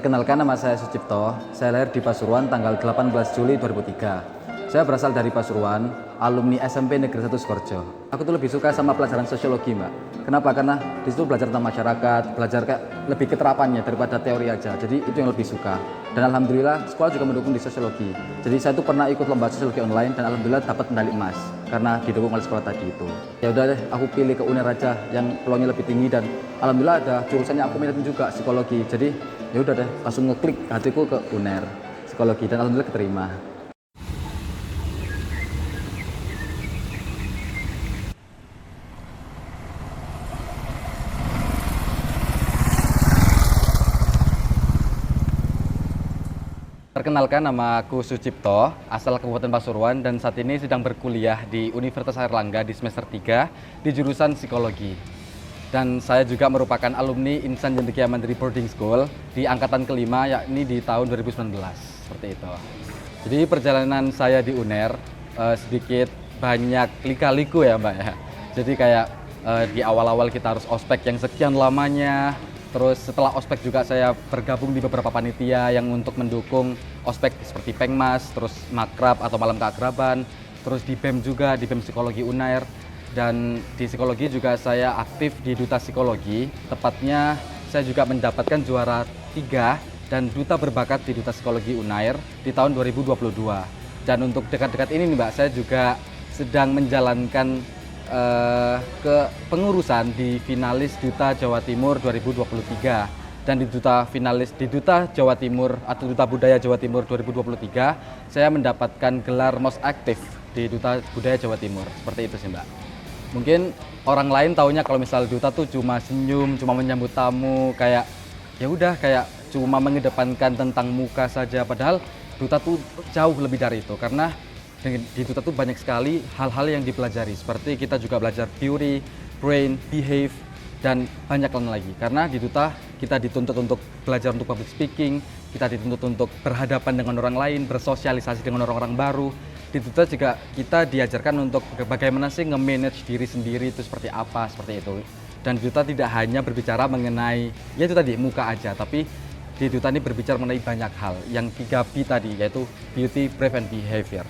Kenalkan, nama saya Sucipto. Saya lahir di Pasuruan tanggal 18 Juli 2003. Saya berasal dari Pasuruan, alumni SMP Negeri 1 Sukoharjo. Aku tuh lebih suka sama pelajaran sosiologi, Mbak. Kenapa? Karena di situ belajar tentang masyarakat, belajar kayak lebih keterapannya daripada teori aja. Jadi itu yang lebih suka. Dan alhamdulillah sekolah juga mendukung di sosiologi. Jadi saya tuh pernah ikut lomba sosiologi online dan alhamdulillah dapat medali emas karena didukung oleh sekolah tadi itu. Ya udah deh, aku pilih ke UNER aja yang peluangnya lebih tinggi dan alhamdulillah ada jurusannya aku minatin juga, psikologi. Jadi ya udah deh, langsung ngeklik hatiku ke UNER psikologi dan alhamdulillah keterima. Perkenalkan, nama aku Sucipto, asal Kabupaten Pasuruan dan saat ini sedang berkuliah di Universitas Airlangga di semester 3 di jurusan psikologi. Dan saya juga merupakan alumni Insan Cendekia Mandiri Boarding School di angkatan kelima, yakni di tahun 2019, seperti itu. Jadi perjalanan saya di UNER sedikit banyak lika-liku ya, Mbak ya. Jadi kayak di awal-awal kita harus ospek yang sekian lamanya. Terus setelah ospek juga saya bergabung di beberapa panitia yang untuk mendukung ospek seperti Pengmas, terus Makrab atau Malam Keakraban, terus di BEM juga, di BEM Psikologi UNAIR. Dan di psikologi juga saya aktif di Duta Psikologi, tepatnya saya juga mendapatkan juara 3 dan duta berbakat di Duta Psikologi UNAIR di tahun 2022. Dan untuk dekat-dekat ini nih Mbak, saya juga sedang menjalankan kepengurusan di finalis Duta Jawa Timur 2023 dan di Duta Jawa Timur atau Duta Budaya Jawa Timur 2023 saya mendapatkan gelar most aktif di Duta Budaya Jawa Timur. Seperti itu sih Mbak. Mungkin orang lain taunya kalau misal duta tuh cuma senyum, cuma menyambut tamu, kayak ya udah kayak cuma mengedepankan tentang muka saja, padahal duta tuh jauh lebih dari itu karena di duta tuh banyak sekali hal-hal yang dipelajari, seperti kita juga belajar theory, brain, behave, dan banyak lagi. Karena di duta kita dituntut untuk belajar untuk public speaking, kita dituntut untuk berhadapan dengan orang lain, bersosialisasi dengan orang-orang baru. Di duta juga kita diajarkan untuk bagaimana sih nge-manage diri sendiri itu seperti apa, seperti itu. Dan di duta tidak hanya berbicara mengenai, ya itu tadi, muka aja, tapi di duta ini berbicara mengenai banyak hal, yang 3B tadi, yaitu beauty, brave, and behavior.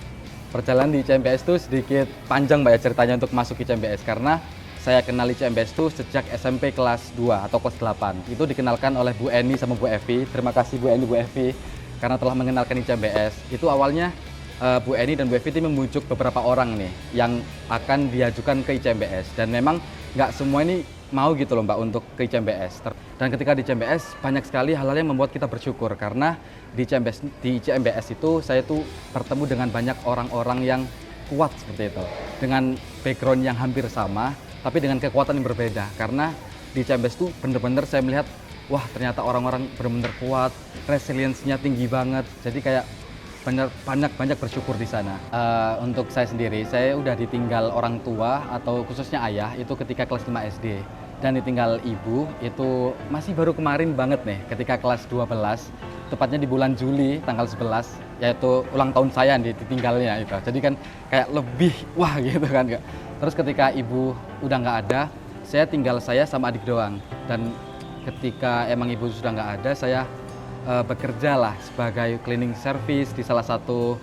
Perjalanan di CMBS itu sedikit panjang Mbak ya ceritanya untuk masuk ke CMBS, karena saya kenali CMBS itu sejak SMP kelas 2 atau kelas 8. Itu dikenalkan oleh Bu Eni sama Bu Evi. Terima kasih Bu Eni, Bu Evi karena telah mengenalkan di CMBS. Itu awalnya Bu Eni dan Bu Evi itu membujuk beberapa orang nih yang akan diajukan ke ICMBS, dan memang nggak semua ini mau gitu loh Mbak untuk ke ICMBS. Dan ketika di ICMBS banyak sekali hal-hal yang membuat kita bersyukur, karena di ICMBS itu saya tuh bertemu dengan banyak orang-orang yang kuat seperti itu, dengan background yang hampir sama tapi dengan kekuatan yang berbeda. Karena di ICMBS itu bener-bener saya melihat, wah ternyata orang-orang bener-bener kuat, resiliensinya tinggi banget. Jadi kayak banyak bersyukur di sana. Untuk saya sendiri, saya udah ditinggal orang tua atau khususnya ayah itu ketika kelas 5 SD. Dan ditinggal ibu itu masih baru kemarin banget nih, ketika kelas 12, tepatnya di bulan Juli tanggal 11, yaitu ulang tahun saya ditinggalnya itu. Jadi kan kayak lebih wah gitu kan. Terus ketika ibu udah nggak ada, saya tinggal saya sama adik doang. Dan ketika emang ibu sudah nggak ada, saya bekerja lah sebagai cleaning service di salah satu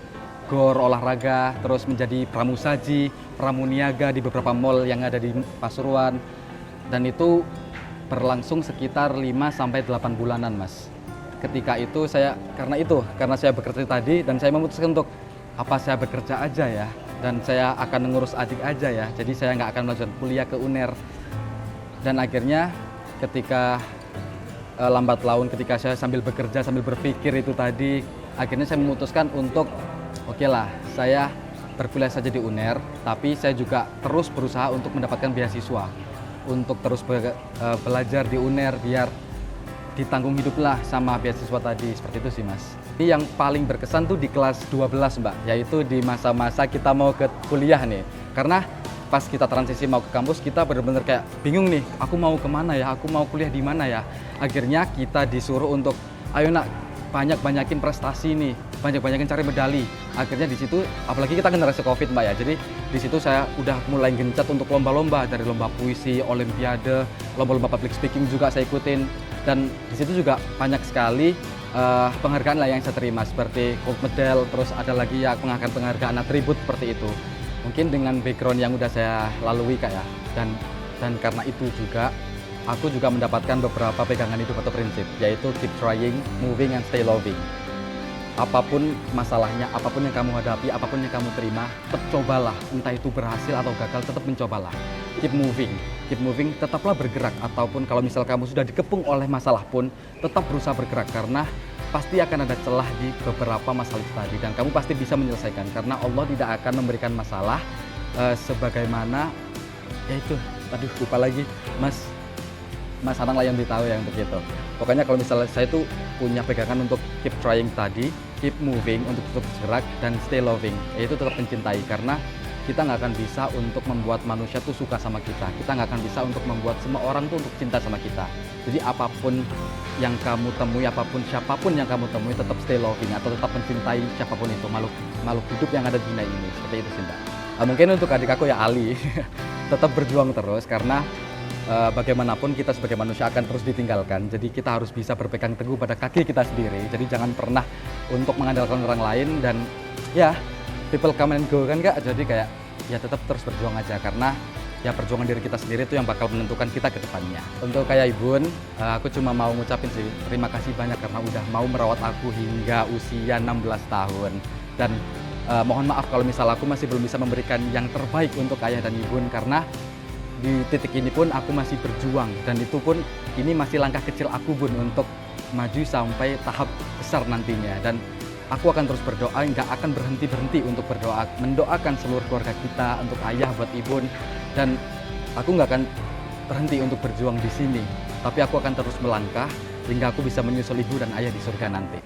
gor olahraga, terus menjadi pramusaji, pramuniaga di beberapa mall yang ada di Pasuruan. Dan itu berlangsung sekitar 5-8 bulanan Mas. Ketika itu karena saya bekerja tadi dan saya memutuskan untuk apa saya bekerja aja ya, dan saya akan mengurus adik aja ya, jadi saya nggak akan melanjutkan kuliah ke UNER. Dan akhirnya ketika lambat laun, ketika saya sambil bekerja sambil berpikir itu tadi, akhirnya saya memutuskan untuk oke lah, saya berkuliah saja di UNER, tapi saya juga terus berusaha untuk mendapatkan beasiswa, untuk terus belajar di UNER biar ditanggung hiduplah sama beasiswa tadi, seperti itu sih Mas. Ini yang paling berkesan tuh di kelas 12 Mbak, yaitu di masa-masa kita mau ke kuliah nih. Karena pas kita transisi mau ke kampus, kita benar-benar kayak bingung nih, aku mau kemana ya, aku mau kuliah di mana ya. Akhirnya kita disuruh untuk, ayo nak, banyakin prestasi nih, banyakin cari medali. Akhirnya di situ, apalagi kita generasi COVID Mbak ya, jadi di situ saya udah mulai gencat untuk lomba-lomba, dari lomba puisi, olimpiade, lomba-lomba public speaking juga saya ikutin. Dan di situ juga banyak sekali penghargaan lah yang saya terima seperti gold medal, terus ada lagi ya penghargaan atribut seperti itu. Mungkin dengan background yang udah saya lalui Kak ya, dan karena itu juga aku juga mendapatkan beberapa pegangan hidup atau prinsip, yaitu keep trying, moving, and stay loving. Apapun masalahnya, apapun yang kamu hadapi, apapun yang kamu terima, tetap cobalah. Entah itu berhasil atau gagal, tetap mencobalah. Keep moving, tetaplah bergerak. Ataupun kalau misal kamu sudah dikepung oleh masalah pun, tetap berusaha bergerak. Karena pasti akan ada celah di beberapa masalah itu tadi. Dan kamu pasti bisa menyelesaikan. Karena Allah tidak akan memberikan masalah sebagaimana, ya itu, aduh lupa lagi, Mas Anang lah yang tahu yang begitu. Pokoknya kalau misalnya saya tuh punya pegangan untuk keep trying tadi, keep moving untuk tetap bergerak, dan stay loving, yaitu tetap mencintai. Karena kita nggak akan bisa untuk membuat manusia tuh suka sama kita. Kita nggak akan bisa untuk membuat semua orang tuh untuk cinta sama kita. Jadi apapun yang kamu temui, siapapun yang kamu temui, tetap stay loving atau tetap mencintai siapapun itu, makhluk hidup yang ada di dunia ini. Seperti itu sih Mbak. Mungkin untuk adik aku ya Ali, tetap berjuang terus karena bagaimanapun kita sebagai manusia akan terus ditinggalkan. Jadi kita harus bisa berpegang teguh pada kaki kita sendiri. Jadi jangan pernah untuk mengandalkan orang lain dan ya people come and go kan Kak. Jadi kayak ya tetap terus berjuang aja karena ya perjuangan diri kita sendiri itu yang bakal menentukan kita ke depannya. Untuk kayak Ibun, aku cuma mau ngucapin sih terima kasih banyak karena udah mau merawat aku hingga usia 16 tahun. Dan mohon maaf kalau misal aku masih belum bisa memberikan yang terbaik untuk ayah dan Ibun karena di titik ini pun aku masih berjuang dan itu pun ini masih langkah kecil aku Bun untuk maju sampai tahap besar nantinya dan aku akan terus berdoa, nggak akan berhenti untuk berdoa, mendoakan seluruh keluarga kita, untuk ayah, buat Ibun, dan aku nggak akan berhenti untuk berjuang di sini, tapi aku akan terus melangkah hingga aku bisa menyusul ibu dan ayah di surga nanti.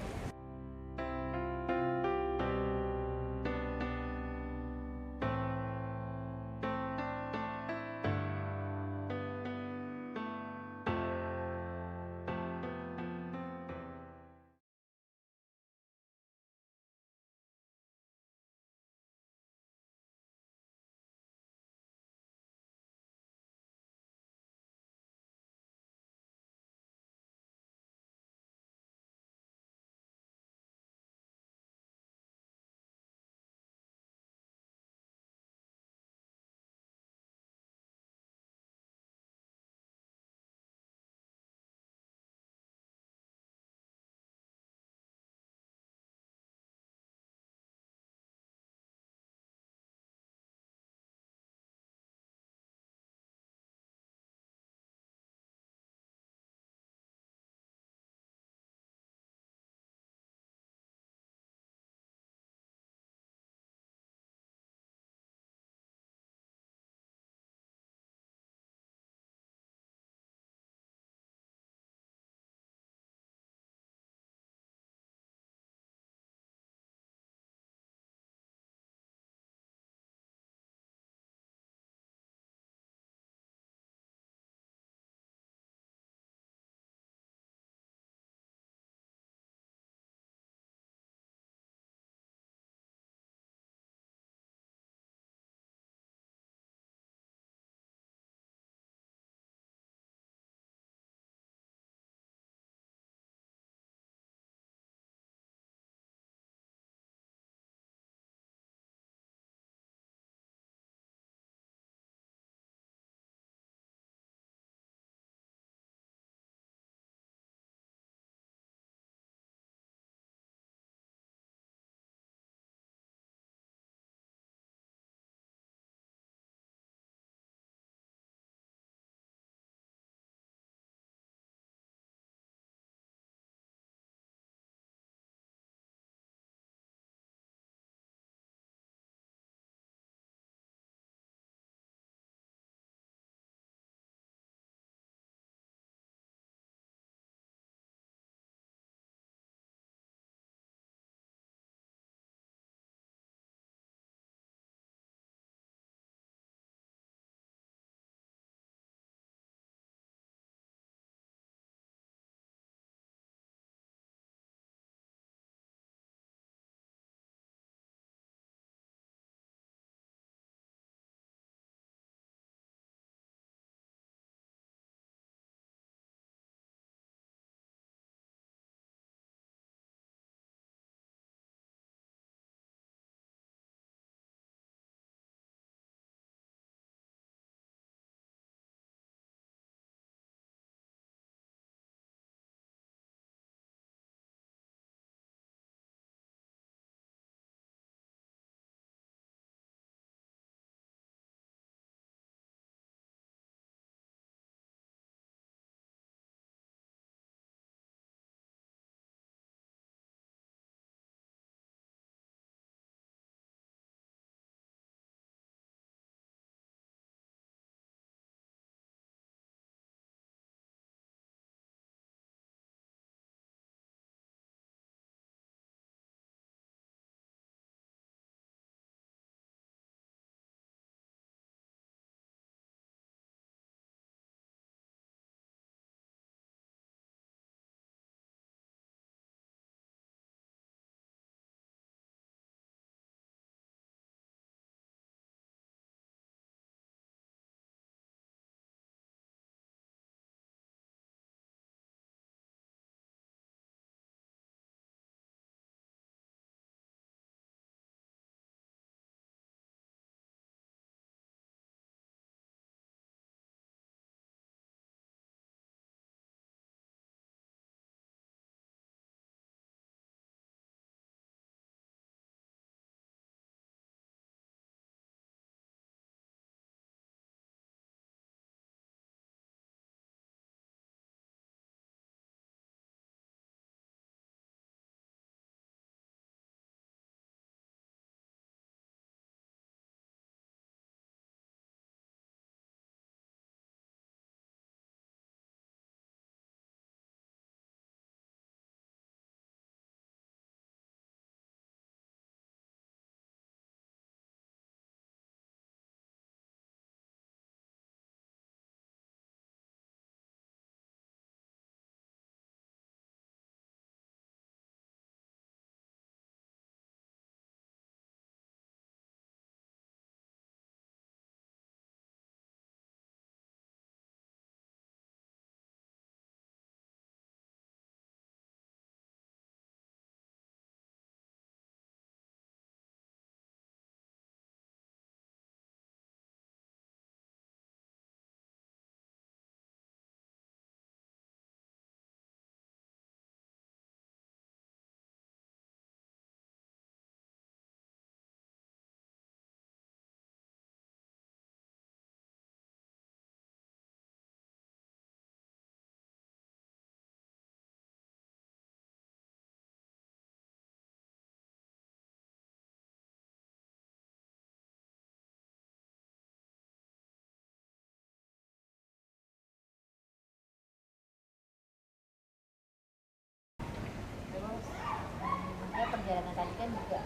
perjalanan tadi kan juga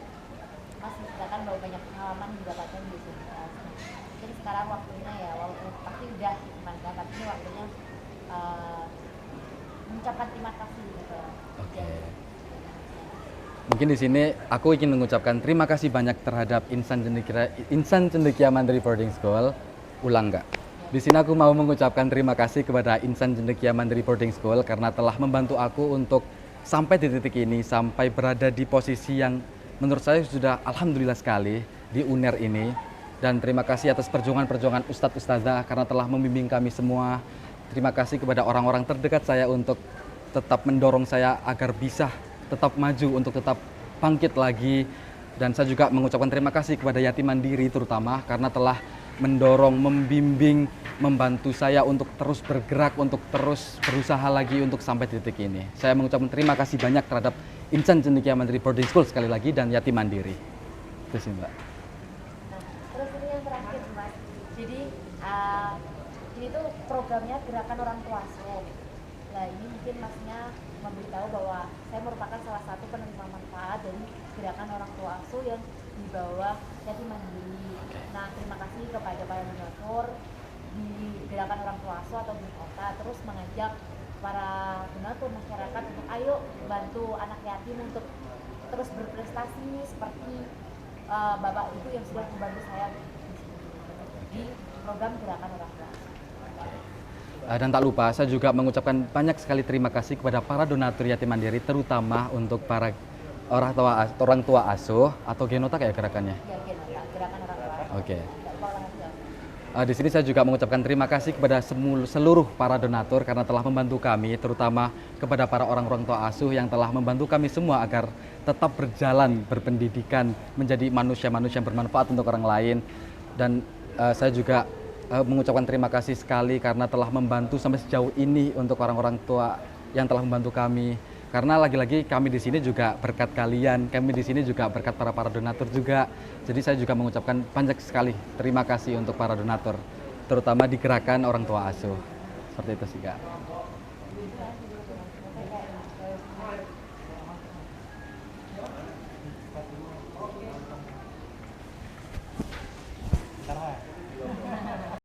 Mas menceritakan bahwa banyak pengalaman didapatkan di sini. Mungkin sekarang waktunya ya, walaupun pasti udah Mas, tapi ini waktunya mengucapkan terima kasih gitu. Oke. Mungkin di sini aku ingin mengucapkan terima kasih banyak terhadap Insan Cendekia Mandiri Boarding School. Ulang nggak? Di sini aku mau mengucapkan terima kasih kepada Insan Cendekia Mandiri Boarding School karena telah membantu aku untuk sampai di titik ini, sampai berada di posisi yang menurut saya sudah alhamdulillah sekali di UNER ini. Dan terima kasih atas perjuangan-perjuangan Ustadz Ustazah karena telah membimbing kami semua. Terima kasih kepada orang-orang terdekat saya untuk tetap mendorong saya agar bisa tetap maju, untuk tetap bangkit lagi. Dan saya juga mengucapkan terima kasih kepada Yatim Mandiri terutama karena telah mendorong, membimbing, membantu saya untuk terus bergerak, untuk terus berusaha lagi untuk sampai di titik ini. Saya mengucapkan terima kasih banyak terhadap Insan Cendekia Mandiri Boarding School sekali lagi dan Yatim Mandiri. Itu sih Mbak. Nah, terus ini yang terakhir Mas. Jadi ini tuh programnya Gerakan Orang Tua Asuh. Nah ini mungkin Masnya memberitahu bahwa saya merupakan salah satu penerima manfaat dari Gerakan Orang Tua Asuh yang di bawah Yatim Mandiri. Nah terima kasih kepada para donatur di Gerakan Orang Tua Asuh atau di kota, terus mengajak para donatur masyarakat untuk ayo bantu anak yatim untuk terus berprestasi seperti Bapak Ibu yang sudah membantu saya di program Gerakan Orang Tua Asuh. Dan tak lupa saya juga mengucapkan banyak sekali terima kasih kepada para donatur Yatim Mandiri, terutama untuk para orang tua asuh atau Genota kayak gerakannya. Ya, Gerakan Orang Tua Asuh. Oke. Di sini saya juga mengucapkan terima kasih kepada seluruh para donatur karena telah membantu kami, terutama kepada para orang tua asuh yang telah membantu kami semua agar tetap berjalan, berpendidikan, menjadi manusia-manusia yang bermanfaat untuk orang lain. Dan saya juga mengucapkan terima kasih sekali karena telah membantu sampai sejauh ini untuk orang-orang tua yang telah membantu kami. Karena lagi-lagi kami di sini juga berkat kalian, kami di sini juga berkat para donatur juga. Jadi saya juga mengucapkan banyak sekali terima kasih untuk para donatur, terutama di Gerakan Orang Tua Asuh. Seperti itu sih Kak.